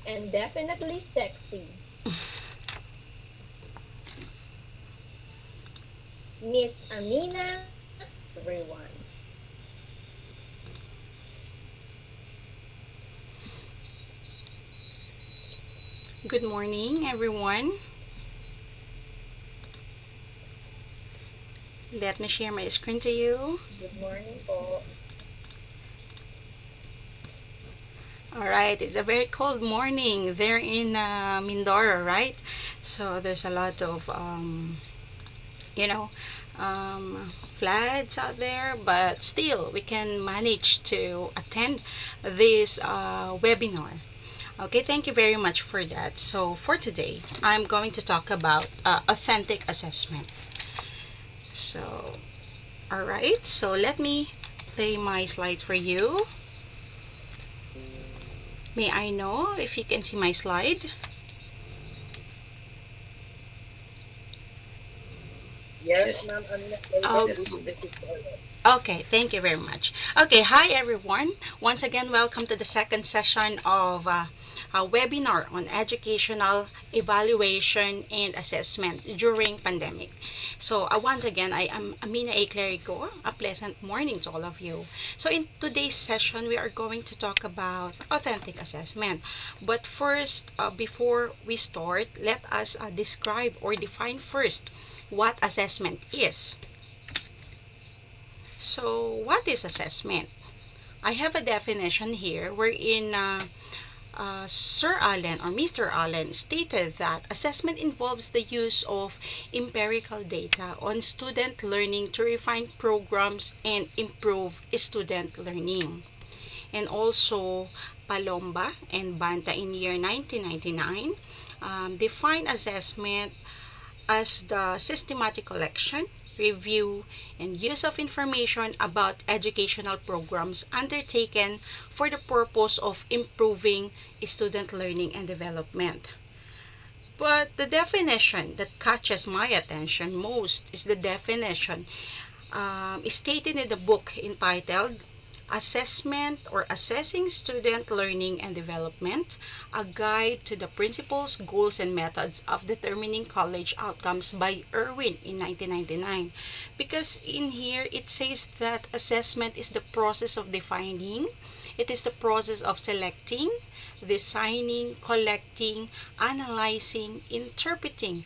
and definitely sexy. Miss Amina, everyone. Good morning, everyone. Let me share my screen to you. Good morning po. All right, it's a very cold morning there in Mindoro, right? So there's a lot of, you know, floods out there, but still we can manage to attend this webinar. Okay, thank you very much for that. So for today, I'm going to talk about authentic assessment. So, all right, so let me play my slides for you. May I know if you can see my slide? Yes, Ma'am Amina, Oh, we can receive already. okay, thank you very much. Okay, hi everyone. Once again, welcome to the second session of a webinar on educational evaluation and assessment during pandemic. So once again, I am Amina A. Clerico. A pleasant morning to all of you. So in today's session, we are going to talk about authentic assessment. But first, before we start, let us describe or define first what assessment is. So, what is assessment? I have a definition here wherein Sir Allen or Mr. Allen stated that assessment involves the use of empirical data on student learning to refine programs and improve student learning. And also, Palomba and Banta in year 1999 define assessment as the systematic collection, review, and use of information about educational programs undertaken for the purpose of improving student learning and development. But the definition that catches my attention most is the definition stated in the book entitled Assessment or Assessing Student Learning and Development, a guide to the principles, goals, and methods of determining college outcomes by Irwin in 1999. Because in here it says that assessment is the process of defining, it is the process of selecting, designing, collecting, analyzing, interpreting,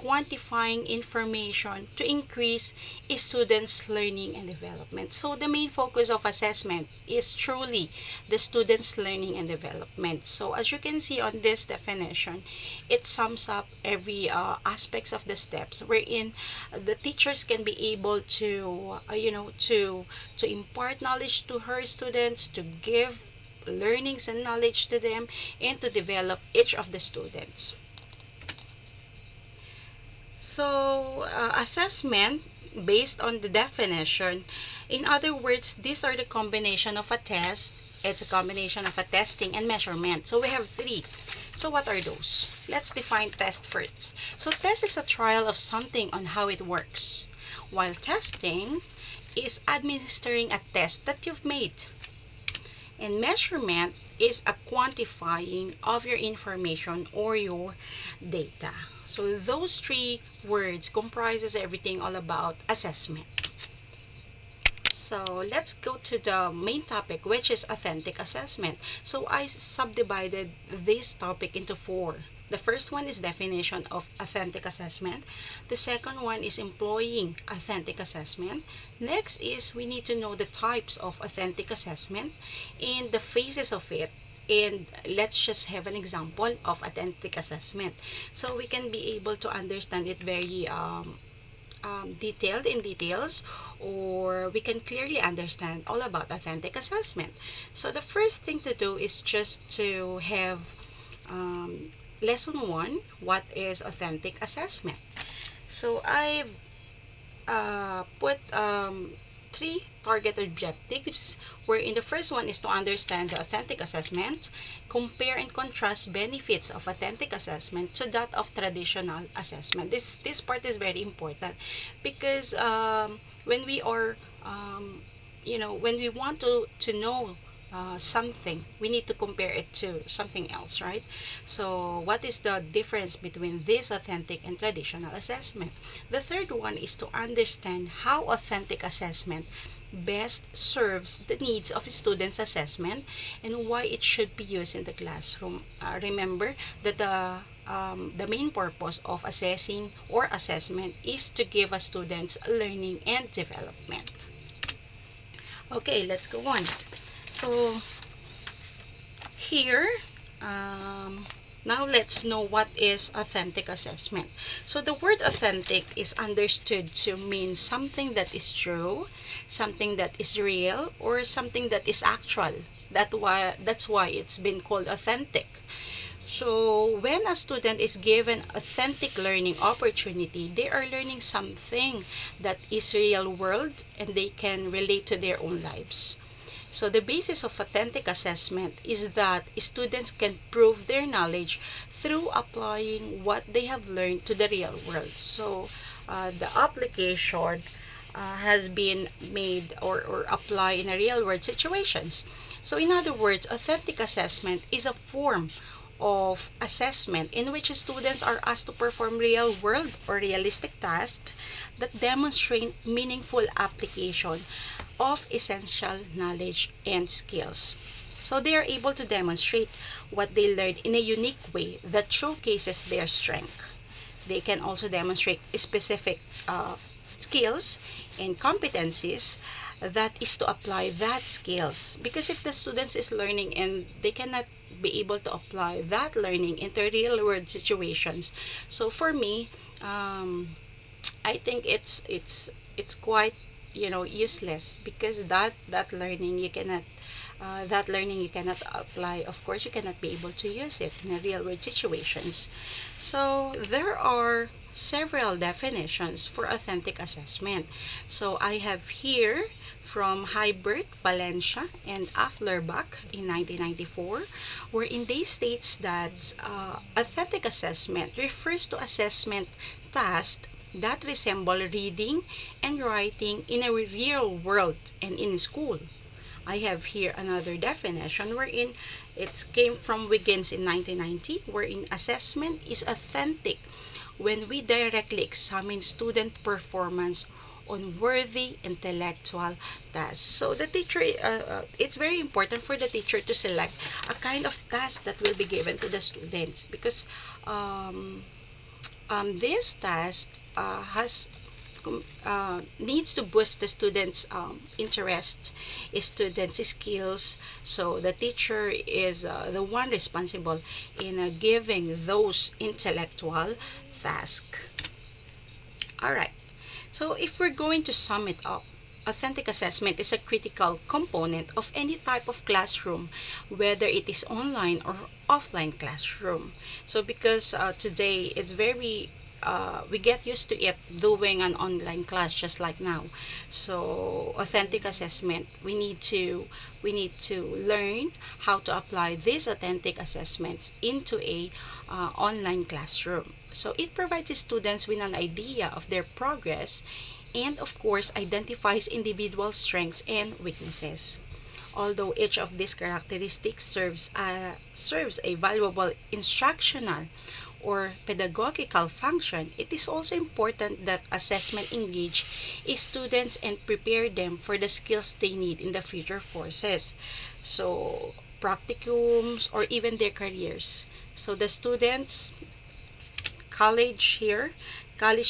quantifying information to increase students' learning and development. So the main focus of assessment is truly the students' learning and development. So as you can see on this definition, it sums up every aspects of the steps wherein the teachers can be able to to impart knowledge to her students, to give learnings and knowledge to them, and to develop each of the students. So, assessment based on the definition, in other words, these are the combination of a test, it's a combination of a testing and measurement. So, we have three. So, what are those? Let's define test first. So, test is a trial of something on how it works, while testing is administering a test that you've made. And measurement is a quantifying of your information or your data. So those three words comprises everything all about assessment. So let's go to the main topic, which is authentic assessment. So I subdivided this topic into four. The first one is definition of authentic assessment. The second one is employing authentic assessment. Next is we need to know the types of authentic assessment and the phases of it. And let's just have an example of authentic assessment. So we can be able to understand it very detailed in details, or we can clearly understand all about authentic assessment. So the first thing to do is just to have um, lesson one, what is authentic assessment. So I've put three target objectives, wherein the first one is to understand the authentic assessment, compare and contrast benefits of authentic assessment to that of traditional assessment. This part is very important because when we are when we want to know something, we need to compare it to something else, right? So what is the difference between this authentic and traditional assessment? The third one is to understand how authentic assessment best serves the needs of students' assessment and why it should be used in the classroom. Remember that the main purpose of assessing or assessment is to give a students learning and development. Okay, let's go on. So here, um, now let's know what is authentic assessment. So the word authentic is understood to mean something that is true, something that is real, or something that is actual. That's why it's been called authentic. So when a student is given authentic learning opportunity, they are learning something that is real world and they can relate to their own lives. So the basis of authentic assessment is that students can prove their knowledge through applying what they have learned to the real world. So the application has been made or apply in a real world situations. So in other words, authentic assessment is a form of assessment in which students are asked to perform real world or realistic tasks that demonstrate meaningful application of essential knowledge and skills. So they are able to demonstrate what they learned in a unique way that showcases their strength. They can also demonstrate specific skills and competencies that is to apply that skills, because if the students is learning and they cannot be able to apply that learning into real world situations, so for me, I think it's quite, useless, because that learning you cannot apply. Of course you cannot be able to use it in a real world situations. So there are several definitions for authentic assessment. So I have here from Hybert, Valencia, and Afflerbach in 1994, wherein they states that authentic assessment refers to assessment tasks that resemble reading and writing in a real world and in school. I have here another definition wherein it came from Wiggins in 1990, wherein assessment is authentic when we directly examine student performance on worthy intellectual tasks. So the teacher, it's very important for the teacher to select a kind of task that will be given to the students, because this task has needs to boost the students' interest, students' skills. So the teacher is the one responsible in giving those intellectual tasks. All right. So if we're going to sum it up, authentic assessment is a critical component of any type of classroom, whether it is online or offline classroom. So because today it's very we get used to it doing an online class just like now. So authentic assessment, we need to learn how to apply these authentic assessments into a online classroom. So it provides students with an idea of their progress and of course identifies individual strengths and weaknesses. Although each of these characteristics serves a valuable instructional or pedagogical function, it is also important that assessment engage students and prepare them for the skills they need in the future courses. So, practicums or even their careers. So, the students, college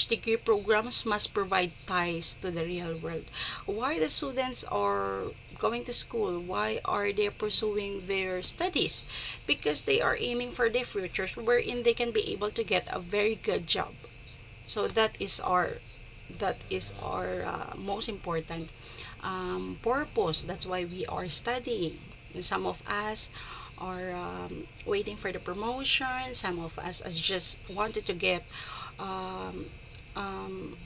degree programs must provide ties to the real world. Why the students are going to school? Why are they pursuing their studies? Because they are aiming for their futures wherein they can be able to get a very good job. So that is our most important purpose. That's why we are studying. And some of us are waiting for the promotion. Some of us just wanted to get um, um,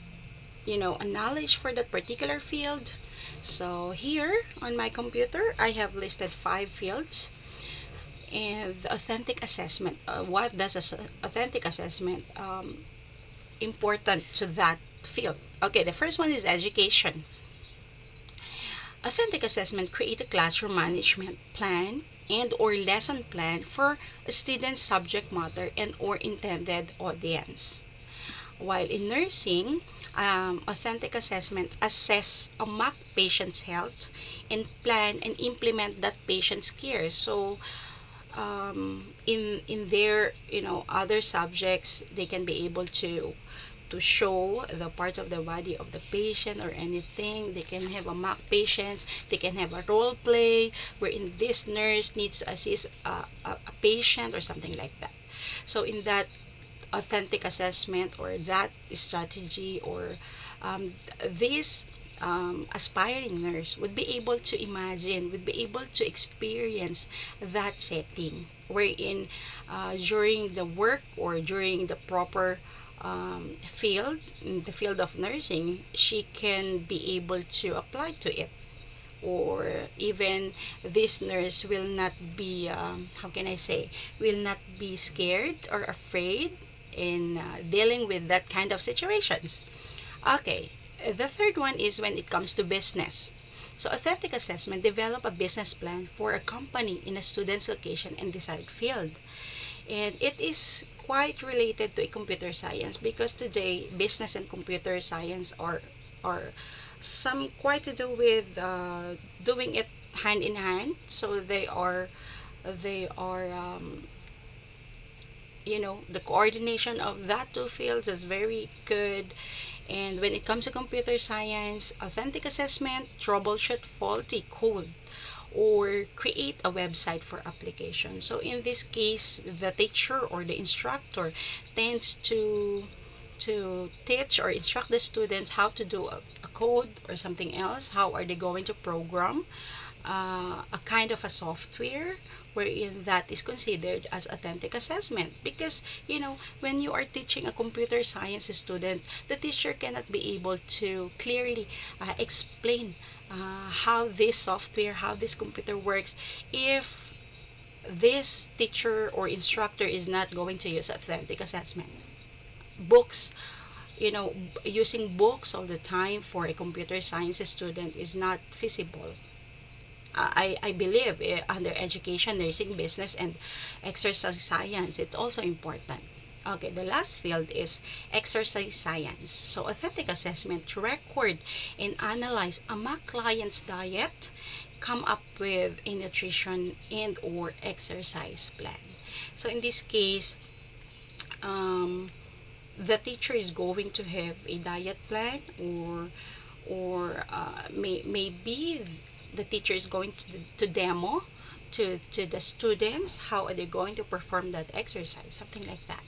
a knowledge for that particular field. So here on my computer, I have listed 5 fields. And the authentic assessment, what does authentic assessment important to that field? Okay, the first one is education. Authentic assessment create a classroom management plan and or lesson plan for a student's subject matter and or intended audience. While in nursing, authentic assessment assess a mock patient's health and plan and implement that patient's care. So in their other subjects, they can be able to show the parts of the body of the patient or anything. They can have a mock patients. They can have a role play wherein this nurse needs to assist a patient or something like that. So in that authentic assessment or that strategy or this aspiring nurse would be able to imagine, would be able to experience that setting wherein during the work or during the proper field, in the field of nursing, she can be able to apply to it. Or even this nurse will not be, how can I say, will not be scared or afraid in dealing with that kind of situations. Okay, the third one is when it comes to business. So authentic assessment develop a business plan for a company in a student's location and desired field. And it is quite related to a computer science because today business and computer science are some quite to do with doing it hand in hand. So they are the coordination of that two fields is very good. And when it comes to computer science, authentic assessment troubleshoot faulty code or create a website for application. So in this case, the teacher or the instructor tends to teach or instruct the students how to do a code or something else. How are they going to program a kind of a software wherein that is considered as authentic assessment. Because when you are teaching a computer science student, the teacher cannot be able to clearly explain how this software, how this computer works, if this teacher or instructor is not going to use authentic assessment. Books, using books all the time for a computer science student is not feasible. I believe under education, nursing, business, and exercise science, it's also important. Okay, the last field is exercise science. So authentic assessment record and analyze a mock client's diet, come up with a nutrition and or exercise plan. So in this case, the teacher is going to have a diet plan or maybe the teacher is going to demo to the students how are they going to perform that exercise, something like that.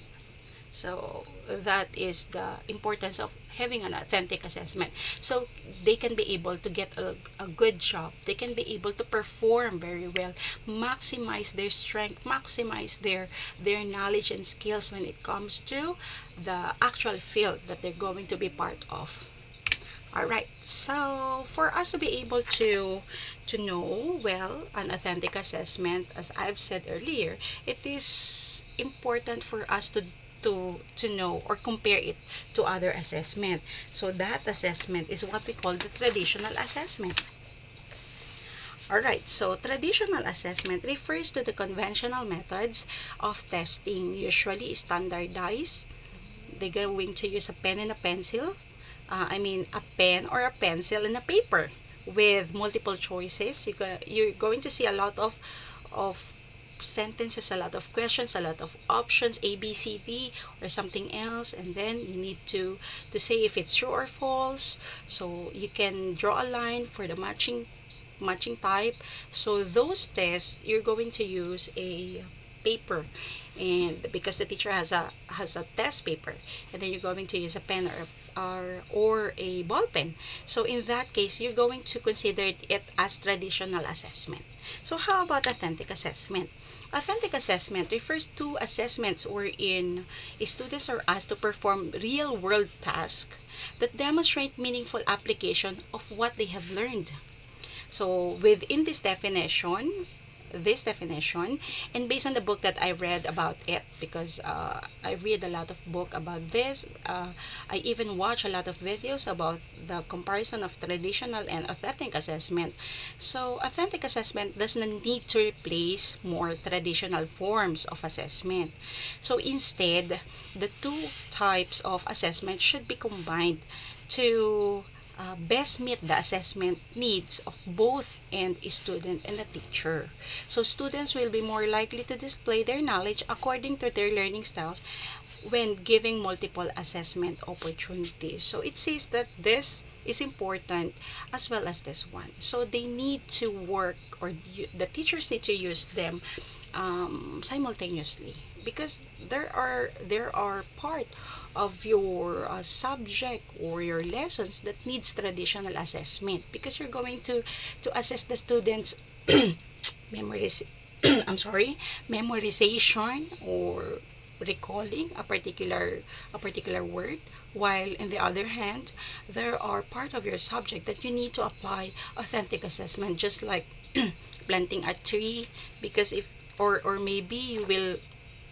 So that is the importance of having an authentic assessment. So they can be able to get a good job. They can be able to perform very well, maximize their strength, maximize their knowledge and skills when it comes to the actual field that they're going to be part of. All right. So for us to be able to know well an authentic assessment, as I've said earlier, it is important for us to know or compare it to other assessment. So that assessment is what we call the traditional assessment. Alright, so traditional assessment refers to the conventional methods of testing, usually standardized. They're going to use a pen and a pencil. A pen or a pencil and a paper with multiple choices. You're going to see a lot of sentences, a lot of questions, a lot of options, A, B, C, D, or something else, and then you need to say if it's true or false. So you can draw a line for the matching type. So those tests, you're going to use a paper, and because the teacher has a test paper, and then you're going to use a pen or a ball pen. So in that case, you're going to consider it as traditional assessment. So how about authentic assessment? Authentic assessment refers to assessments wherein students are asked to perform real-world tasks that demonstrate meaningful application of what they have learned. So within this definition, this definition, and based on the book that I read about it, because I read a lot of book about this. I even watch a lot of videos about the comparison of traditional and authentic assessment. So authentic assessment does not need to replace more traditional forms of assessment. So instead, the two types of assessment should be combined to best meet the assessment needs of both and a student and a teacher. So students will be more likely to display their knowledge according to their learning styles when giving multiple assessment opportunities. So it says that this is important as well as this one. So they need to work, or the teachers need to use them simultaneously, because there are part of your subject or your lessons that needs traditional assessment, because you're going to assess the students memories I'm sorry, memorization or recalling a particular word, while in the other hand there are part of your subject that you need to apply authentic assessment, just like planting a tree, because if or maybe you will,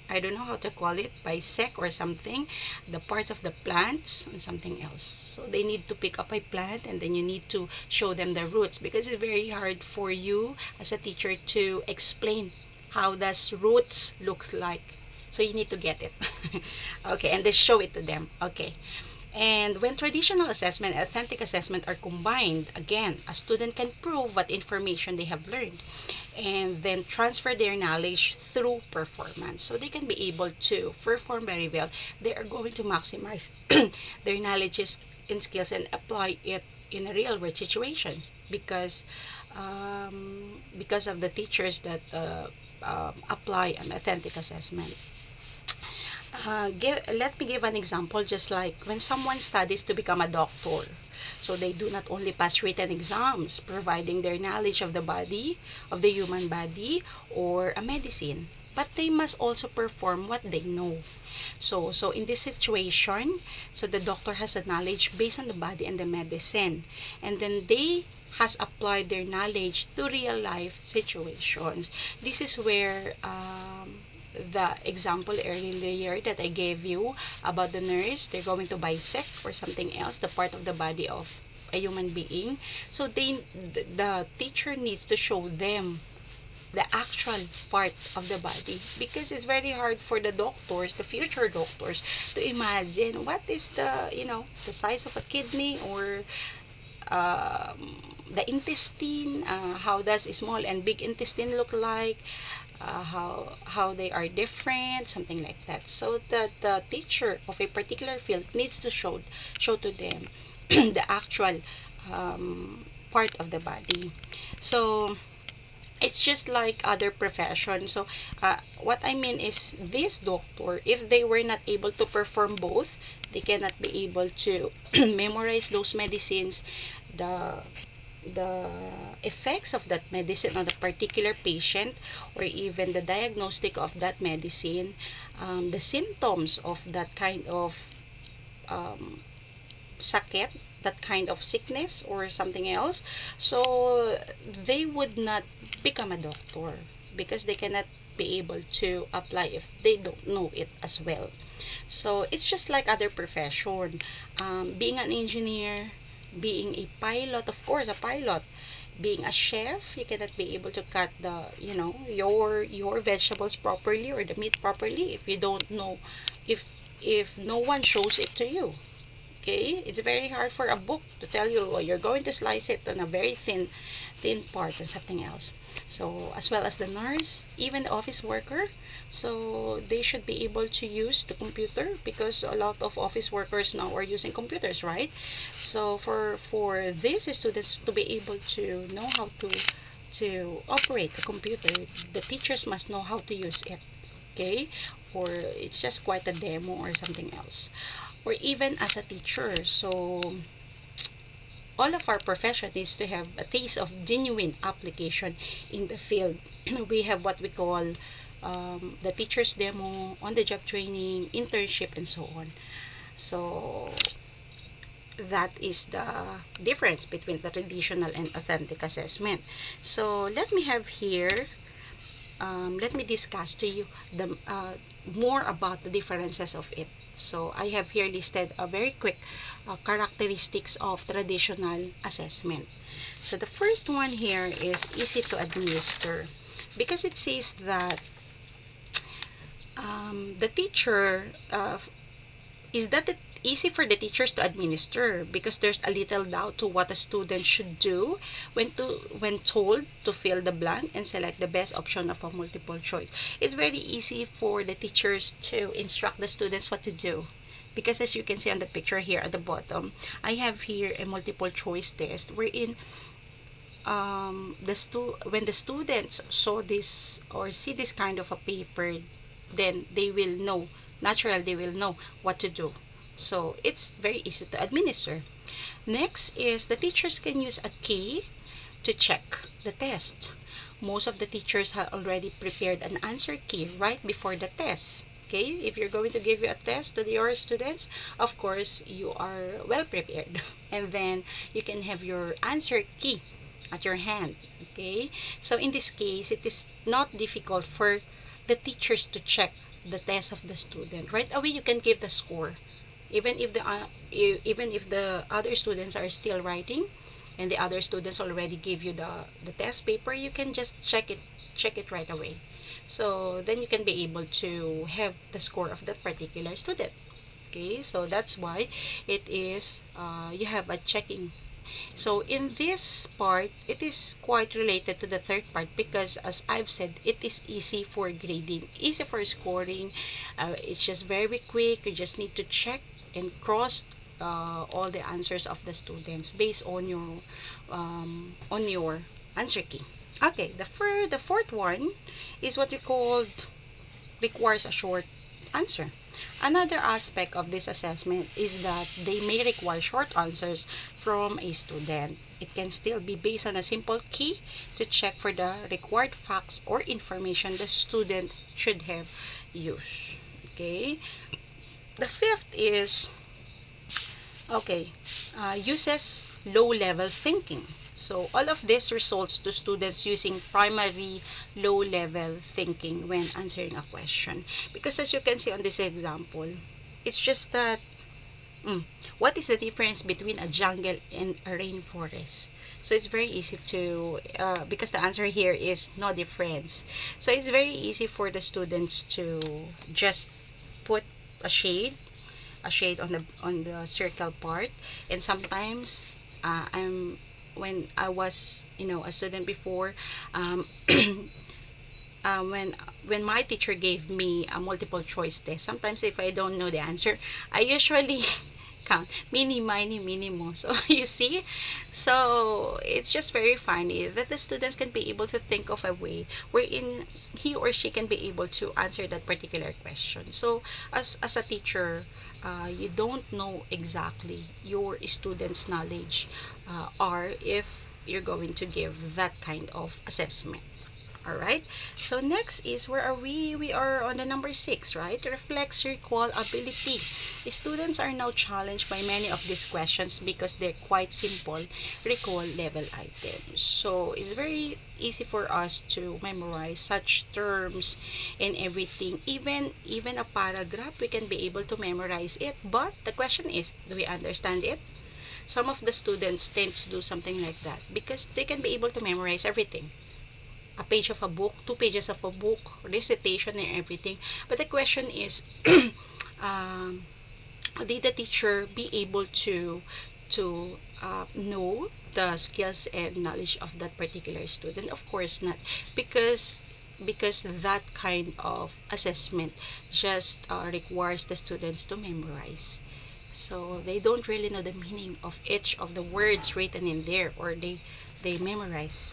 I don't know how to call it, bisect or something, the parts of the plants and something else. So they need to pick up a plant, and then you need to show them the roots, because it's very hard for you as a teacher to explain how does roots looks like. So you need to get it. Okay, and then show it to them. Okay. And when traditional assessment and authentic assessment are combined, again, a student can prove what information they have learned and then transfer their knowledge through performance. So they can be able to perform very well. They are going to maximize their knowledge and skills and apply it in a real world situations, because of the teachers that apply an authentic assessment. Let me give an example, just like when someone studies to become a doctor. So they do not only pass written exams, providing their knowledge of the body, of the human body, or a medicine, but they must also perform what they know. So in this situation, so the doctor has a knowledge based on the body and the medicine, and then they has applied their knowledge to real life situations. This is where the example earlier that I gave you about the nurse, they're going to bisect or something else the part of the body of a human being. So the teacher needs to show them the actual part of the body, because it's very hard for the doctors, the future doctors, to imagine what is the size of a kidney, or the intestine, how does a small and big intestine look like, how they are different, something like that. So the teacher of a particular field needs to show to them the actual part of the body. So it's just like other professions. So what I mean is, this doctor, if they were not able to perform both, they cannot be able to memorize those medicines, the the effects of that medicine on the particular patient, or even the diagnostic of that medicine, the symptoms of that kind of um, sakit, that kind of sickness or something else. So they would not become a doctor, because they cannot be able to apply if they don't know it as well. So it's just like other profession, being an engineer, being a pilot, of course a pilot, being a chef, you cannot be able to cut the your vegetables properly or the meat properly if you don't know, if no one shows it to you. Okay, it's very hard for a book to tell you, oh, you're going to slice it on a very thin part or something else. So as well as the nurse, even the office worker, so they should be able to use the computer, because a lot of office workers now are using computers, right? So for these students to be able to know how to operate the computer, the teachers must know how to use it. Okay, or it's just quite a demo or something else. Or even as a teacher, so all of our profession needs to have a taste of genuine application in the field. We have what we call the teacher's demo, on the job training, internship, and so on. So that is the difference between the traditional and authentic assessment. So let me have here let me discuss to you the more about the differences of it. So I have here listed a very quick characteristics of traditional assessment. So the first one here is easy to administer, because it says that the teacher is that it easy for the teachers to administer, because there's a little doubt to what a student should do when told to fill the blank and select the best option of a multiple choice. It's very easy for the teachers to instruct the students what to do, because as you can see on the picture here at the bottom, I have here a multiple choice test wherein when the students saw this or see this kind of a paper, then they will know, naturally they will know what to do. So it's very easy to administer. Next is the teachers can use a key to check the test. Most of the teachers have already prepared an answer key right before the test. Okay, if you're going to give you a test to your students, of course you are well prepared, and then you can have your answer key at your hand. Okay, so in this case, it is not difficult for the teachers to check the test of the student. Right away, you can give the score, even if the other students are still writing, and the other students already gave you the test paper. You can just check it right away. So then you can be able to have the score of that particular student. Okay, so that's why it is you have a checking. So in this part, it is quite related to the third part, because as I've said, it is easy for grading, easy for scoring. It's just very quick. You just need to check and cross all the answers of the students based on your answer key. Okay, the fourth one is what we called requires a short answer. Another aspect of this assessment is that they may require short answers from a student. It can still be based on a simple key to check for the required facts or information the student should have used. Okay. The fifth is, uses low-level thinking. So all of this results to students using primary low-level thinking when answering a question. Because as you can see on this example, it's just that, what is the difference between a jungle and a rainforest? So it's very easy to, because the answer here is no difference. So it's very easy for the students to just put a shade on the circle part. And sometimes when I was a student before, when my teacher gave me a multiple choice test, sometimes if I don't know the answer, I usually count mini, miny, mini, mo. So you see, so it's just very funny that the students can be able to think of a way wherein he or she can be able to answer that particular question. So as a teacher, you don't know exactly your students' knowledge or if you're going to give that kind of assessment. Alright, so next is, where are we? We are on the number 6, right? Reflex recall ability. Students are now challenged by many of these questions because they're quite simple recall level items. So it's very easy for us to memorize such terms and everything. Even a paragraph, we can be able to memorize it. But the question is, do we understand it? Some of the students tend to do something like that because they can be able to memorize everything. A page of a book, 2 pages of a book, recitation and everything. But the question is, did the teacher be able to know the skills and knowledge of that particular student? Of course not, because that kind of assessment just requires the students to memorize. So they don't really know the meaning of each of the words written in there, or they memorize.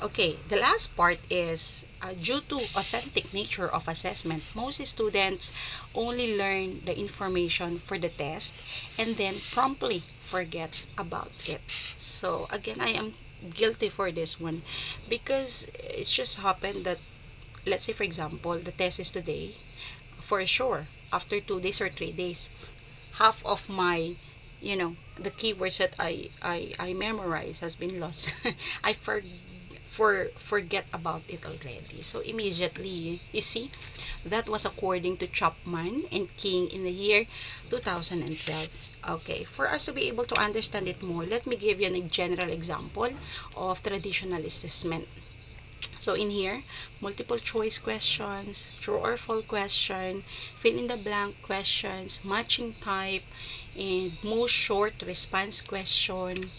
Okay, the last part is, due to authentic nature of assessment, most students only learn the information for the test and then promptly forget about it. So again, I am guilty for this one, because it's just happened that, let's say for example, the test is today. For sure, after 2 days or 3 days, half of my the keywords that I memorize has been lost. I forget about it already. So immediately, you see, that was according to Chapman and King in the year 2012. Okay, for us to be able to understand it more, let me give you a general example of traditional assessment. So in here, multiple choice questions, true or false question, fill in the blank questions, matching type, and most short response question.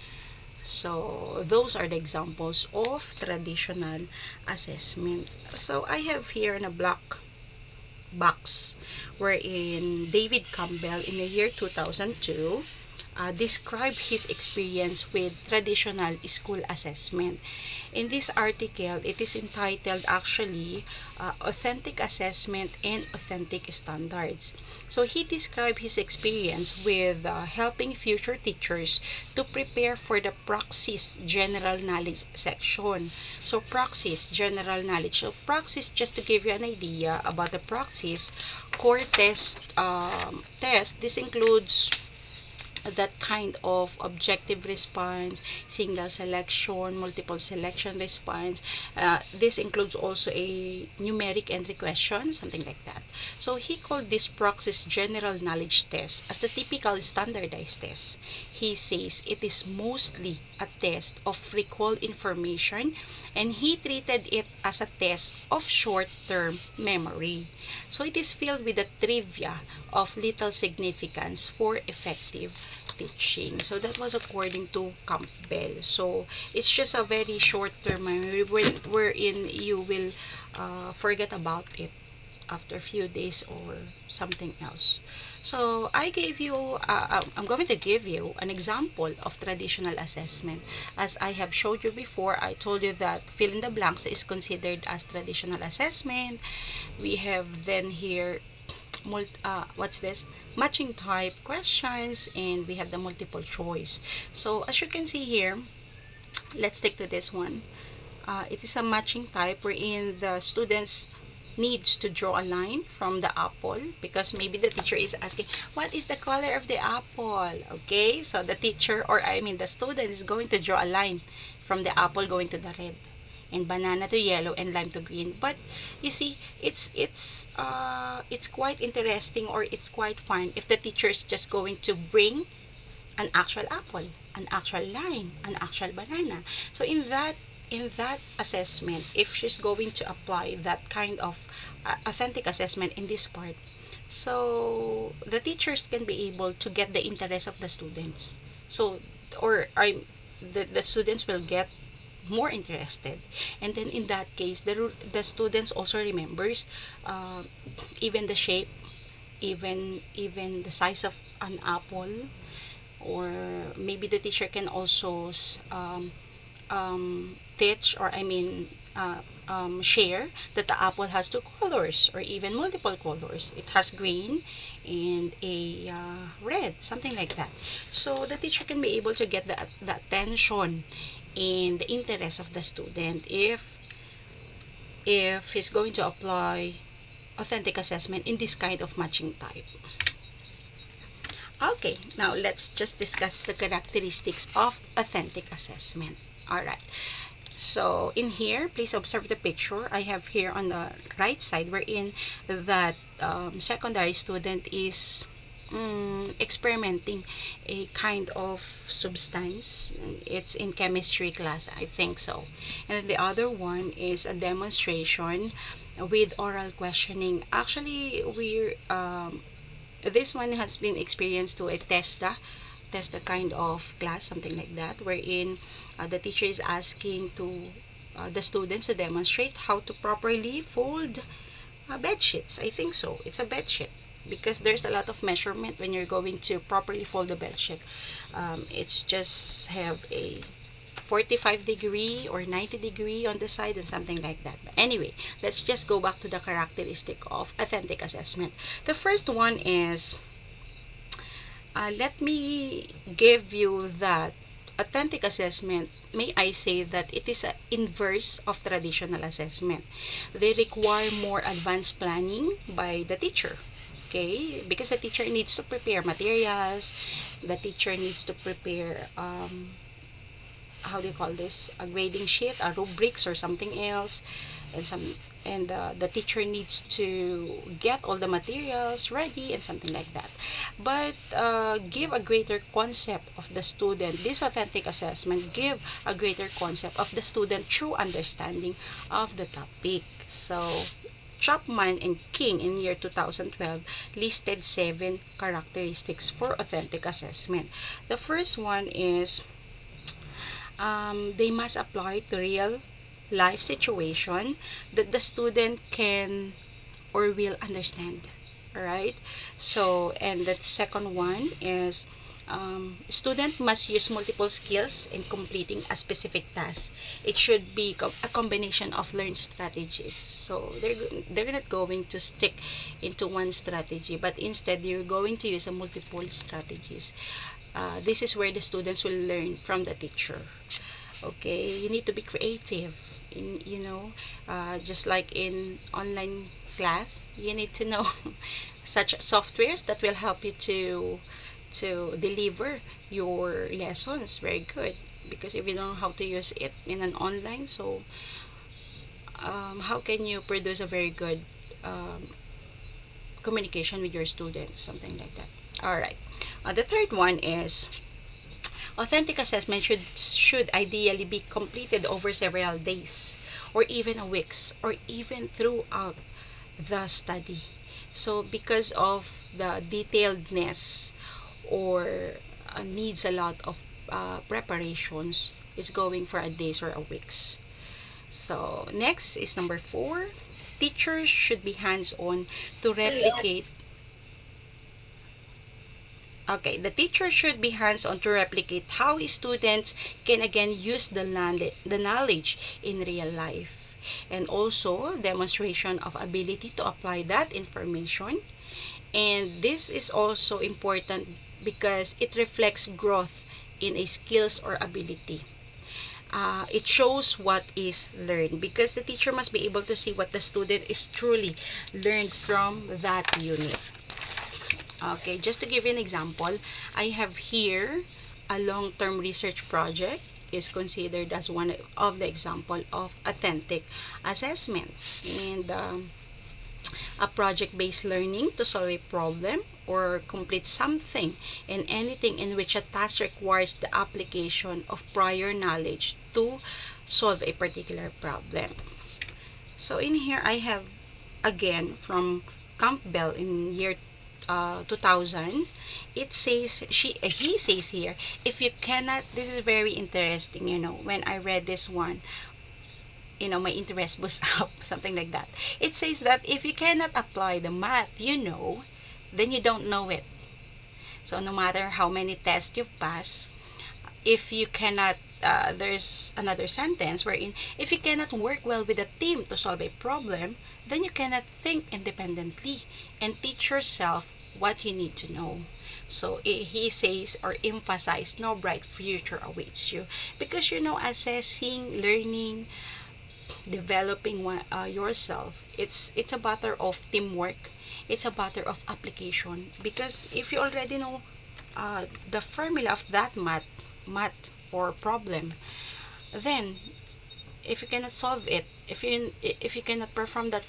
So those are the examples of traditional assessment. So I have here in a black box wherein David Campbell in the year 2002 described his experience with traditional school assessment. In this article, it is entitled actually Authentic Assessment and Authentic Standards. So he described his experience with helping future teachers to prepare for the Praxis General Knowledge section. So Praxis General Knowledge. So Praxis, just to give you an idea about the Praxis core test, this includes that kind of objective response, single selection, multiple selection response. This includes also a numeric entry question, something like that. So he called this Praxis General Knowledge Test as the typical standardized test. He says it is mostly a test of recall information, and he treated it as a test of short-term memory. So it is filled with the trivia of little significance for effective teaching. So that was according to Campbell. So it's just a very short-term memory wherein you will forget about it after a few days or something else. So I'm going to give you an example of traditional assessment. As I have showed you before, I told you that fill in the blanks is considered as traditional assessment. We have then here what's this, matching type questions, and we have the multiple choice. So as you can see here, let's stick to this one. It is a matching type wherein the students needs to draw a line from the apple, because maybe the teacher is asking what is the color of the apple. Okay, so the teacher, or I mean the student, is going to draw a line from the apple going to the red, and banana to yellow, and lime to green. But you see, it's quite interesting, or it's quite fun if the teacher is just going to bring an actual apple, an actual lime, an actual banana. So in that assessment, if she's going to apply that kind of authentic assessment in this part, so the teachers can be able to get the interest of the students. So, the students will get more interested, and then in that case, the students also remembers uh, even the shape, even the size of an apple, or maybe the teacher can also teach, or I mean share that the apple has two colors or even multiple colors. It has green and a red, something like that. So the teacher can be able to get the attention and the interest of the student if he's going to apply authentic assessment in this kind of matching type. Okay, now let's just discuss the characteristics of authentic assessment. Alright, so in here, please observe the picture. I have here on the right side wherein that secondary student is experimenting a kind of substance. It's in chemistry class, I think so. And then the other one is a demonstration with oral questioning. Actually, this one has been experienced to a testa kind of class, something like that, wherein the teacher is asking to the students to demonstrate how to properly fold bed sheets. I think so. It's a bed sheet, because there's a lot of measurement when you're going to properly fold the bed sheet. It's just have a 45-degree or 90-degree on the side and something like that. But anyway, let's just go back to the characteristic of authentic assessment. The first one is, let me give you that authentic assessment, may I say that it is an inverse of traditional assessment. They require more advanced planning by the teacher. Okay, because the teacher needs to prepare materials, the teacher needs to prepare how do you call this, a grading sheet, a rubrics or something else, and some, and the teacher needs to get all the materials ready and something like that. But give a greater concept of the student. This authentic assessment give a greater concept of the student true understanding of the topic. So Chapman and King in year 2012 listed 7 characteristics for authentic assessment. The first one is they must apply to real life situation that the student can or will understand. All right. So, and the second one is student must use multiple skills in completing a specific task. It should be a combination of learned strategies. So they're not going to stick into one strategy, but instead you're going to use a multiple strategies. This is where the students will learn from the teacher. Okay, you need to be creative. Just like in online class, you need to know such softwares that will help you to deliver your lessons very good, because if you don't know how to use it in an online, so how can you produce a very good communication with your students, something like that. All right. The third one is authentic assessment should ideally be completed over several days or even a weeks or even throughout the study. So because of the detailedness or needs a lot of preparations, it's going for a days or a weeks. So next is number 4. Teachers should be hands-on to replicate. Okay, the teacher should be hands-on to replicate how students can again use the knowledge in real life. And also demonstration of ability to apply that information. And this is also important because it reflects growth in a skills or ability. It shows what is learned, because the teacher must be able to see what the student is truly learned from that unit. Okay, just to give you an example, I have here a long-term research project is considered as one of the example of authentic assessment. And a project-based learning to solve a problem or complete something and anything in which a task requires the application of prior knowledge to solve a particular problem. So in here I have again from Campbell in year 2000. It says he says here, if you cannot, this is very interesting, when I read this one, my interest was up, something like that. It says that if you cannot apply the math then you don't know it. So no matter how many tests you've passed, if you cannot, there's another sentence wherein, if you cannot work well with a team to solve a problem, then you cannot think independently and teach yourself what you need to know. So he says or emphasize, no bright future awaits you, because assessing, learning, developing yourself, it's a matter of teamwork, it's a matter of application. Because if you already know the formula of that math or problem, then if you cannot solve it, if you cannot perform that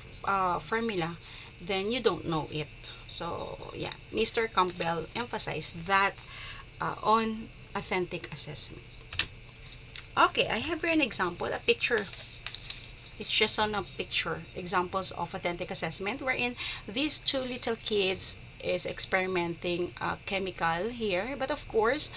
formula, then you don't know it. So yeah, Mr. Campbell emphasized that on authentic assessment. Okay, I have here an example, a picture. It's just on a picture, examples of authentic assessment, wherein these two little kids is experimenting a chemical here, but of course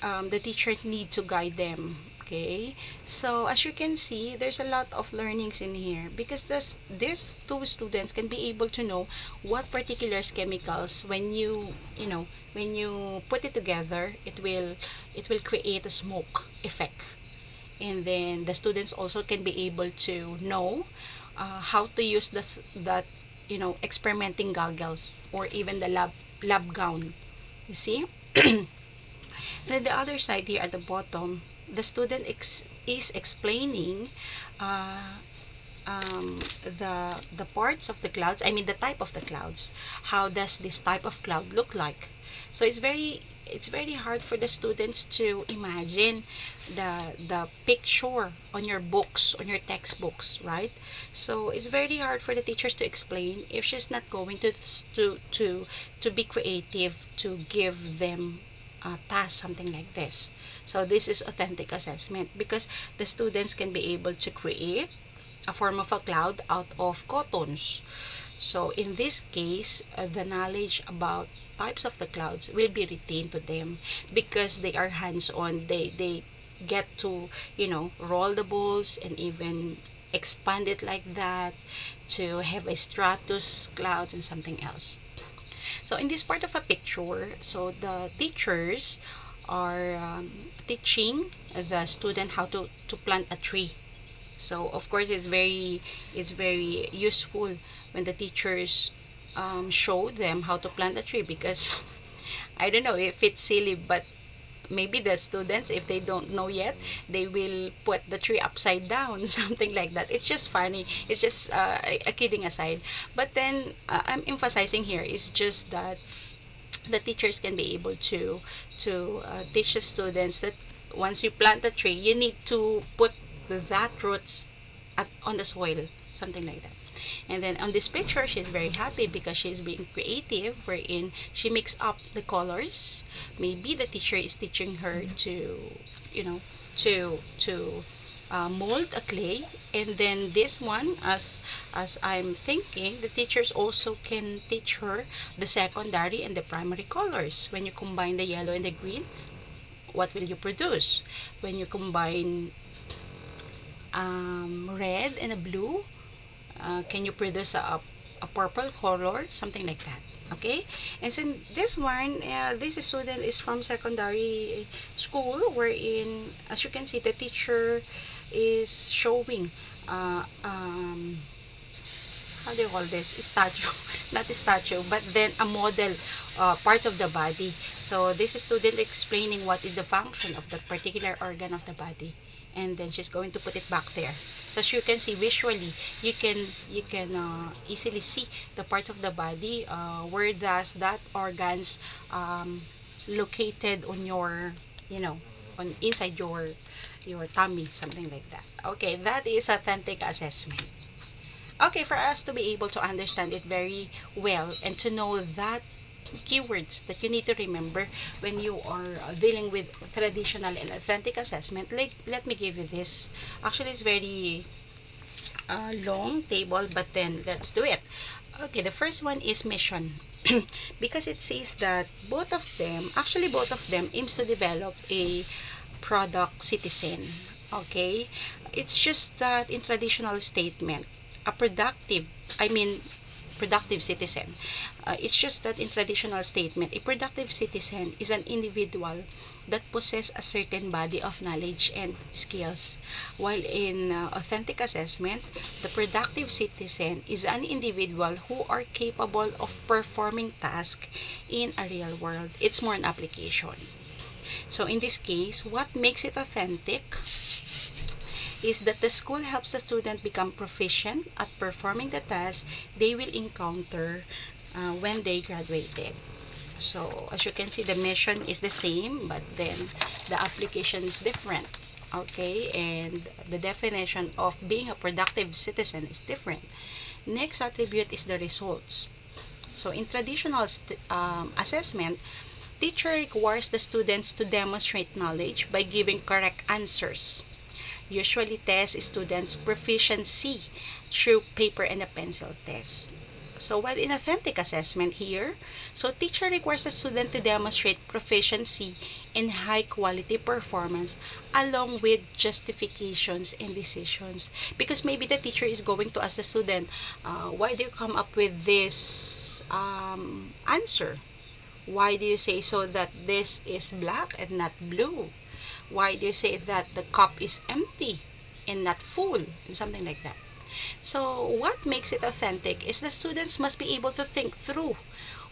the teacher need to guide them. Okay, so as you can see, there's a lot of learnings in here, because these two students can be able to know what particular chemicals, when when you put it together, it will create a smoke effect. And then the students also can be able to know how to use that experimenting goggles or even the lab gown, you see. Then the other side here at the bottom, the student is explaining the parts of the clouds, I mean the type of the clouds. How does this type of cloud look like? So it's very hard for the students to imagine the picture on your books, on your textbooks, right? So it's very hard for the teachers to explain if she's not going to be creative, to give them a task, something like this. So this is authentic assessment, because the students can be able to create a form of a cloud out of cottons. So in this case, the knowledge about types of the clouds will be retained to them, because they are hands-on. They get to, roll the balls and even expand it like that to have a stratus cloud and something else. So in this part of a picture, so the teachers are teaching the student how to plant a tree. So of course it's very useful when the teachers show them how to plant a tree, because I don't know if it's silly, but maybe the students, if they don't know yet, they will put the tree upside down, something like that. It's just funny. It's just a kidding aside. But then I'm emphasizing here is just that the teachers can be able to teach the students that once you plant the tree, you need to put that roots on the soil, something like that. And then on this picture, she's very happy because she's being creative, wherein she mix up the colors. Maybe the teacher is teaching her to, to mold a clay. And then this one, as I'm thinking, the teachers also can teach her the secondary and the primary colors. When you combine the yellow and the green, what will you produce? When you combine red and a blue, can you produce a purple color, something like that? Okay. And so this one, this student is from secondary school, wherein, as you can see, the teacher is showing how do you call this, statue, not a statue, but then a model, part of the body. So this student explaining what is the function of that particular organ of the body, and then she's going to put it back there. So as you can see visually, you can easily see the parts of the body, where does that organs located on your, on inside your tummy, something like that. Okay, that is authentic assessment. Okay, for us to be able to understand it very well and to know that keywords that you need to remember when you are dealing with traditional and authentic assessment, let me give you this. Actually, it's very long table, but then let's do it. Okay, the first one is mission. Because it says that both of them aims to develop a product citizen. Okay, it's just that in traditional statement, a productive citizen. It's just that in traditional statement, a productive citizen is an individual that possess a certain body of knowledge and skills. While in authentic assessment, the productive citizen is an individual who are capable of performing tasks in a real world. It's more an application. So in this case, what makes it authentic is that the school helps the student become proficient at performing the tasks they will encounter when they graduated. So as you can see, the mission is the same, but then the application is different. Okay, and the definition of being a productive citizen is different. Next attribute is the results. So in traditional assessment, teacher requires the students to demonstrate knowledge by giving correct answers. Usually test students' proficiency through paper and a pencil test. So while in authentic assessment here, so teacher requires a student to demonstrate proficiency and high quality performance along with justifications and decisions. Because maybe the teacher is going to ask the student, why do you come up with this answer? Why do you say so that this is black and not blue? Why do you say that the cup is empty and not full? And something like that. So what makes it authentic is the students must be able to think through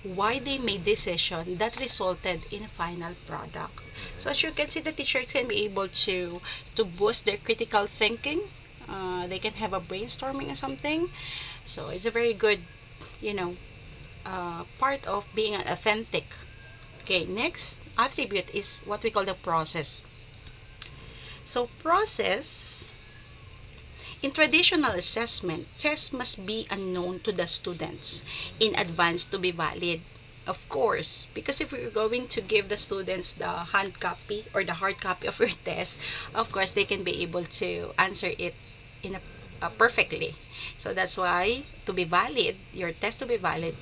why they made decision that resulted in a final product. So as you can see, the teacher can be able to boost their critical thinking, They can have a brainstorming or something. So it's a very good, you know, part of being an authentic. Okay, next attribute is what we call the process. So process, in traditional assessment, tests must be unknown to the students in advance to be valid. Of course, because if we're going to give the students the hand copy or the hard copy of your test, of course they can be able to answer it in perfectly. So that's why to be valid, your test to be valid,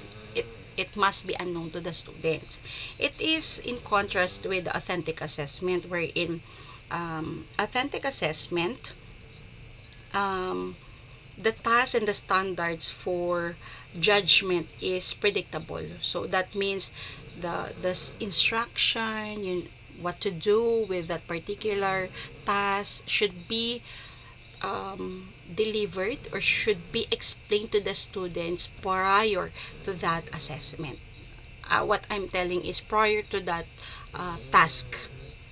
it must be unknown to the students. It is in contrast with the authentic assessment, wherein authentic assessment, um, the tasks and the standards for judgment is predictable. So that means the instruction, what to do with that particular task should be delivered or should be explained to the students prior to that assessment. What I'm telling is prior to that task,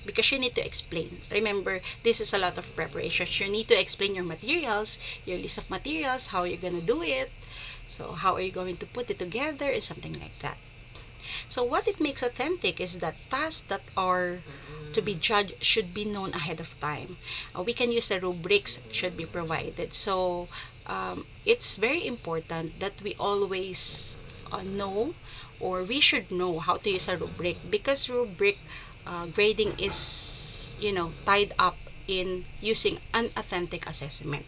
because you need to explain. Remember, this is a lot of preparation. You need to explain your materials, your list of materials, how you're gonna do it, so how are you going to put it together, and something like that. So what it makes authentic is that tasks that are to be judged should be known ahead of time. We can use the rubrics should be provided. So it's very important that we always know, or we should know how to use a rubric, because rubric grading is, tied up in using an authentic assessment.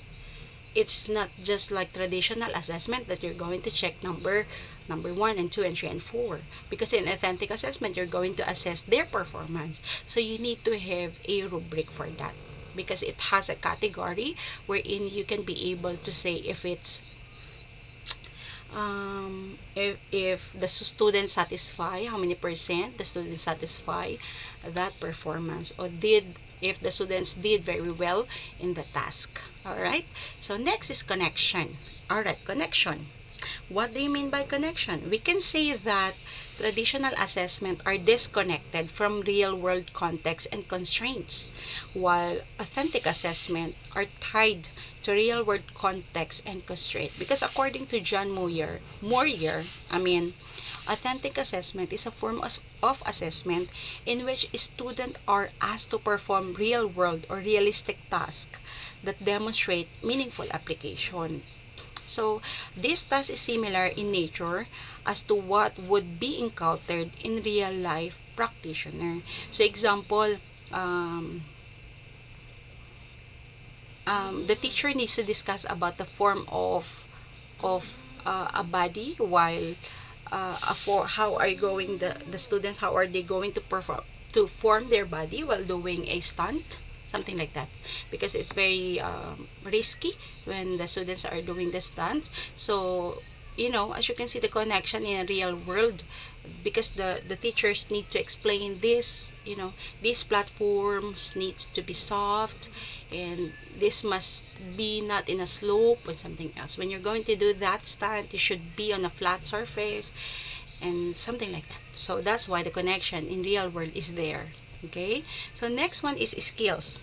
It's not just like traditional assessment that you're going to check number 1 and 2 and 3 and 4, because in authentic assessment you're going to assess their performance. So you need to have a rubric for that, because it has a category wherein you can be able to say if it's if the student satisfy, how many percent the student satisfy that performance, or if the students did very well in the task. All right, so next is connection. All right, connection. What do you mean by connection? We can say that traditional assessment are disconnected from real-world context and constraints, while authentic assessment are tied to real-world context and constraint. Because according to John Moyer, authentic assessment is a form of assessment in which students are asked to perform real-world or realistic tasks that demonstrate meaningful application. So, this task is similar in nature as to what would be encountered in real-life practitioner. So, example, the teacher needs to discuss about the form of a body, while for how are going the students, how are they going to form their body while doing a stunt, something like that, because it's very risky when the students are doing the stunts. So as you can see, the connection in a real world, because the teachers need to explain this, these platforms needs to be soft, and this must be not in a slope or something else. When you're going to do that stunt, you should be on a flat surface and something like that. So that's why the connection in real world is there. Okay, so next one is skills.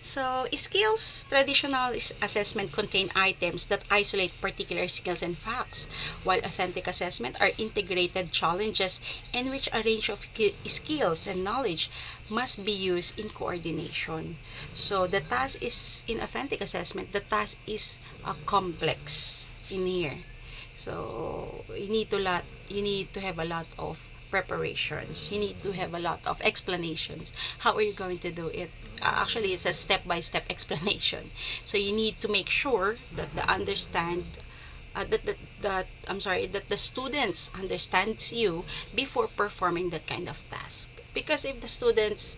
So, skills, traditional assessment contain items that isolate particular skills and facts, while authentic assessment are integrated challenges in which a range of skills and knowledge must be used in coordination. So, the task is, in authentic assessment, the task is complex in here. So, you need to have a lot of preparations. You need to have a lot of explanations. How are you going to do it? Actually, it's a step-by-step explanation. So you need to make sure that that the students understands you before performing that kind of task. Because if the students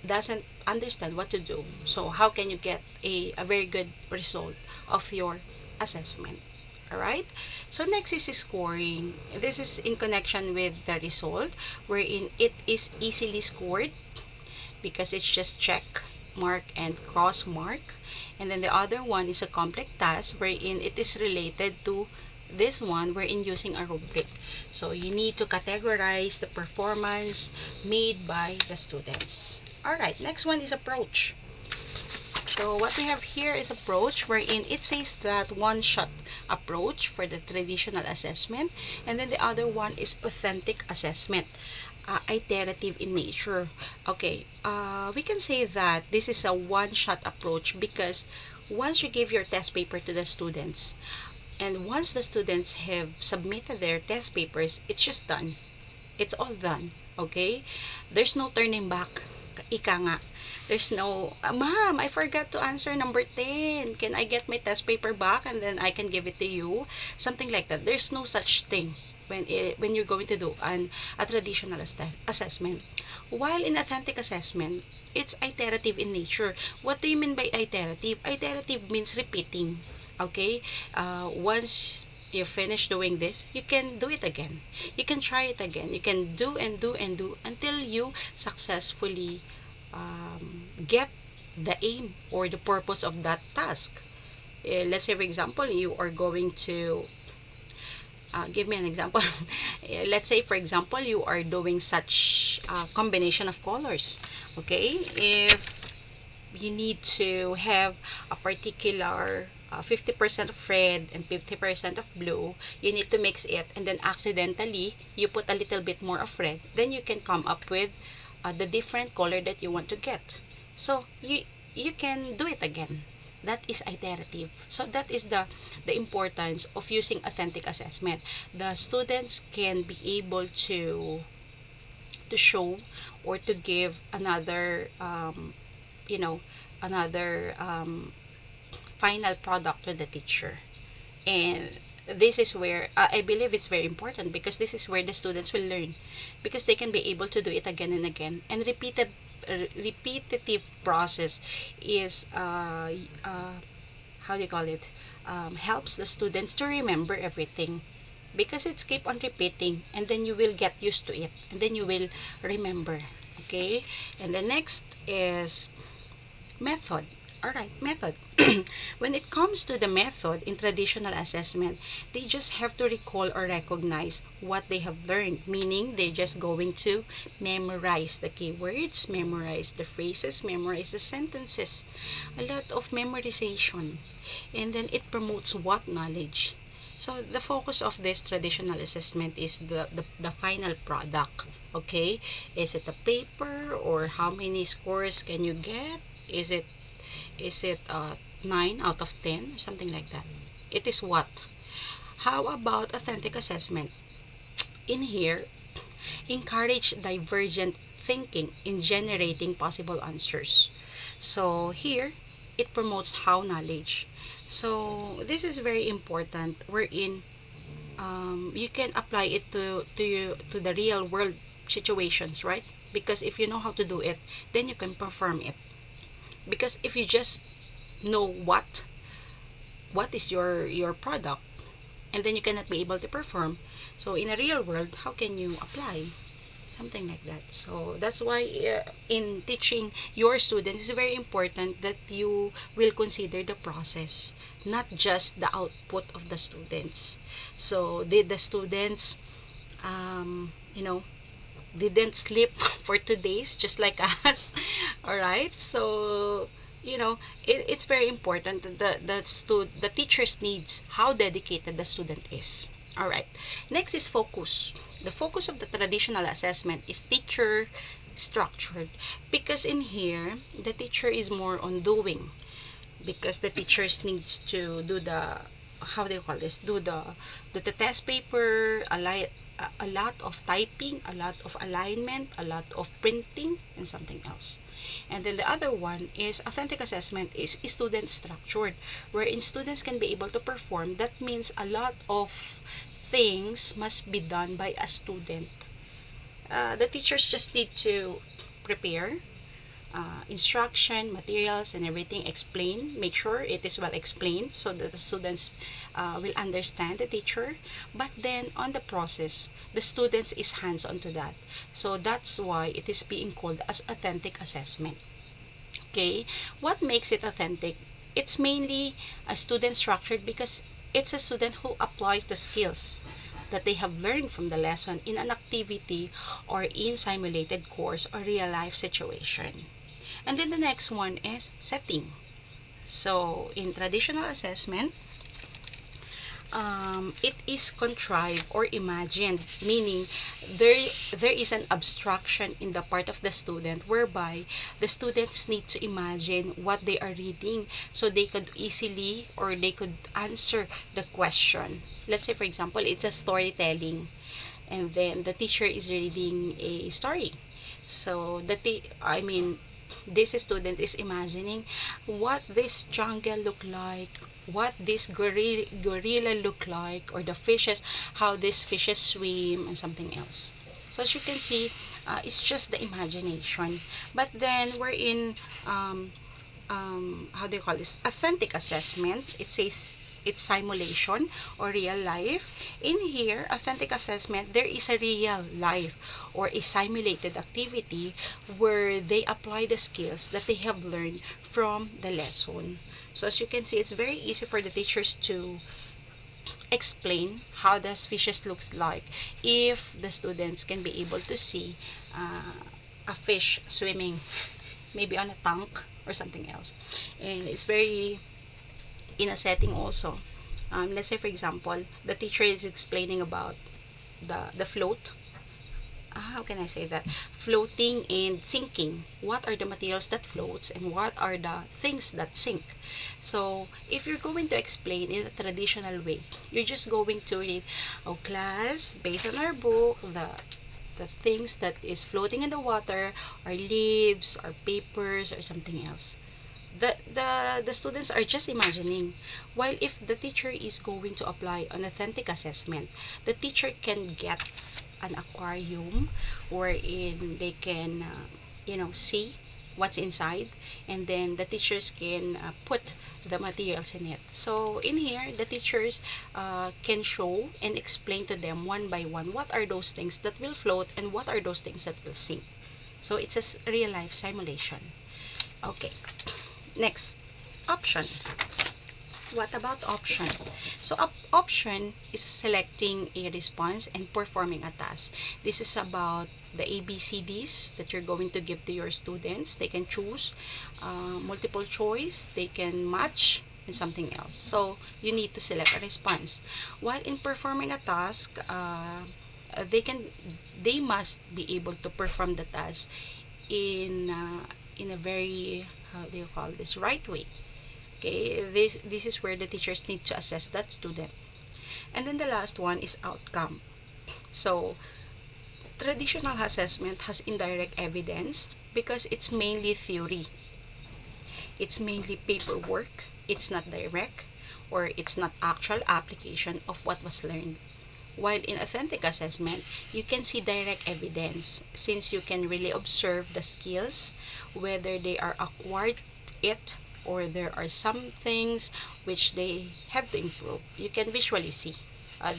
doesn't understand what to do, so how can you get a very good result of your assessment? Alright, so next is scoring. This is in connection with the result, wherein it is easily scored because it's just check, mark, and cross mark. And then the other one is a complex task, wherein it is related to this one, wherein using a rubric. So you need to categorize the performance made by the students. Alright, next one is approach. So what we have here is approach wherein it says that one-shot approach for the traditional assessment, and then the other one is authentic assessment, iterative in nature. Okay, we can say that this is a one-shot approach because once you give your test paper to the students, and once the students have submitted their test papers, it's just done. It's all done. Okay? There's no turning back. Ika nga. There's no, Ma'am, I forgot to answer number 10. Can I get my test paper back and then I can give it to you? Something like that. There's no such thing when you're going to do a traditional assessment. While in authentic assessment, it's iterative in nature. What do you mean by iterative? Iterative means repeating. Okay? Once you finish doing this, you can do it again. You can try it again. You can do and do and do until you successfully get the aim or the purpose of that task. Let's say, for example, you are going to give me an example. Let's say, for example, you are doing such a combination of colors. Okay, if you need to have a particular 50% of red and 50% of blue, you need to mix it, and then accidentally you put a little bit more of red, then you can come up with the different color that you want to get. So you can do it again. That is iterative. So that is the importance of using authentic assessment. The students can be able to show or to give another another final product to the teacher. And this is where I believe it's very important, because this is where the students will learn, because they can be able to do it again and again. And repetitive process is how do you call it, helps the students to remember everything, because it's keep on repeating, and then you will get used to it, and then you will remember. Okay, and the next is method. All right, method. When it comes to the method in traditional assessment, they just have to recall or recognize what they have learned, meaning they're just going to memorize the keywords, memorize the phrases, memorize the sentences. A lot of memorization. And then it promotes what knowledge? So the focus of this traditional assessment is the final product. Okay, is it a paper, or how many scores can you get? Is it 9 out of 10 or something like that? It is what? How about authentic assessment? In here, encourage divergent thinking in generating possible answers. So here, it promotes how knowledge. So this is very important, wherein you can apply it to the real world situations, right? Because if you know how to do it, then you can perform it. Because if you just know what is your product, and then you cannot be able to perform, so in a real world, how can you apply something like that? So that's why in teaching your students, it's very important that you will consider the process, not just the output of the students. So did the students you know didn't sleep for 2 days just like us? All right, so it's very important that the teachers needs how dedicated the student is. All right, next is focus. The focus of the traditional assessment is teacher structured, because in here the teacher is more on doing, because the teachers needs to do the, how do you call this, do the test paper, a lot of typing, a lot of alignment, a lot of printing, and something else. And then the other one is authentic assessment is student structured, wherein students can be able to perform. That means a lot of things must be done by a student. The teachers just need to prepare instruction, materials, and everything, explain, make sure it is well explained so that the students will understand the teacher. But then on the process, the students is hands-on to that. So that's why it is being called as authentic assessment. Okay, what makes it authentic? It's mainly a student structured, because it's a student who applies the skills that they have learned from the lesson in an activity or in simulated course or real life situation. And then the next one is setting. So, in traditional assessment, it is contrived or imagined, meaning there is an abstraction in the part of the student whereby the students need to imagine what they are reading so they could easily or they could answer the question. Let's say, for example, it's a storytelling, and then the teacher is reading a story. So this student is imagining what this jungle look like, what this gorilla look like, or the fishes, how these fishes swim, and something else. So as you can see, it's just the imagination. But then we're in how do you call this, authentic assessment. It says it's simulation or real life. In here, authentic assessment, there is a real life or a simulated activity where they apply the skills that they have learned from the lesson. So as you can see, it's very easy for the teachers to explain how does fishes looks like if the students can be able to see a fish swimming maybe on a tank or something else. And it's very in a setting also. Let's say, for example, the teacher is explaining about the float. How can I say that? Floating and sinking. What are the materials that floats and what are the things that sink? So, if you're going to explain in a traditional way, you're just going to read, oh class, based on our book, the things that is floating in the water are leaves or papers or something else. The students are just imagining, while if the teacher is going to apply an authentic assessment, the teacher can get an aquarium wherein they can see what's inside, and then the teachers can put the materials in it. So in here the teachers can show and explain to them one by one what are those things that will float and what are those things that will sink. So it's a real life simulation. Okay. Next, option. What about option? So, option is selecting a response and performing a task. This is about the ABCDs that you're going to give to your students. They can choose multiple choice, they can match, and something else. So, you need to select a response. While in performing a task, they must be able to perform the task in a very, how do you call this, right way. Okay, this is where the teachers need to assess that student. And then the last one is outcome. So traditional assessment has indirect evidence because it's mainly theory, it's mainly paperwork, it's not direct, or it's not actual application of what was learned. While in authentic assessment, you can see direct evidence since you can really observe the skills, whether they are acquired it or there are some things which they have to improve. You can visually see.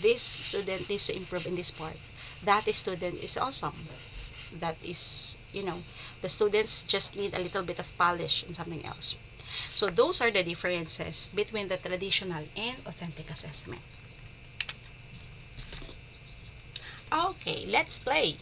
This student needs to improve in this part. That student is awesome. That is, the students just need a little bit of polish and something else. So those are the differences between the traditional and authentic assessment. Okay, let's play.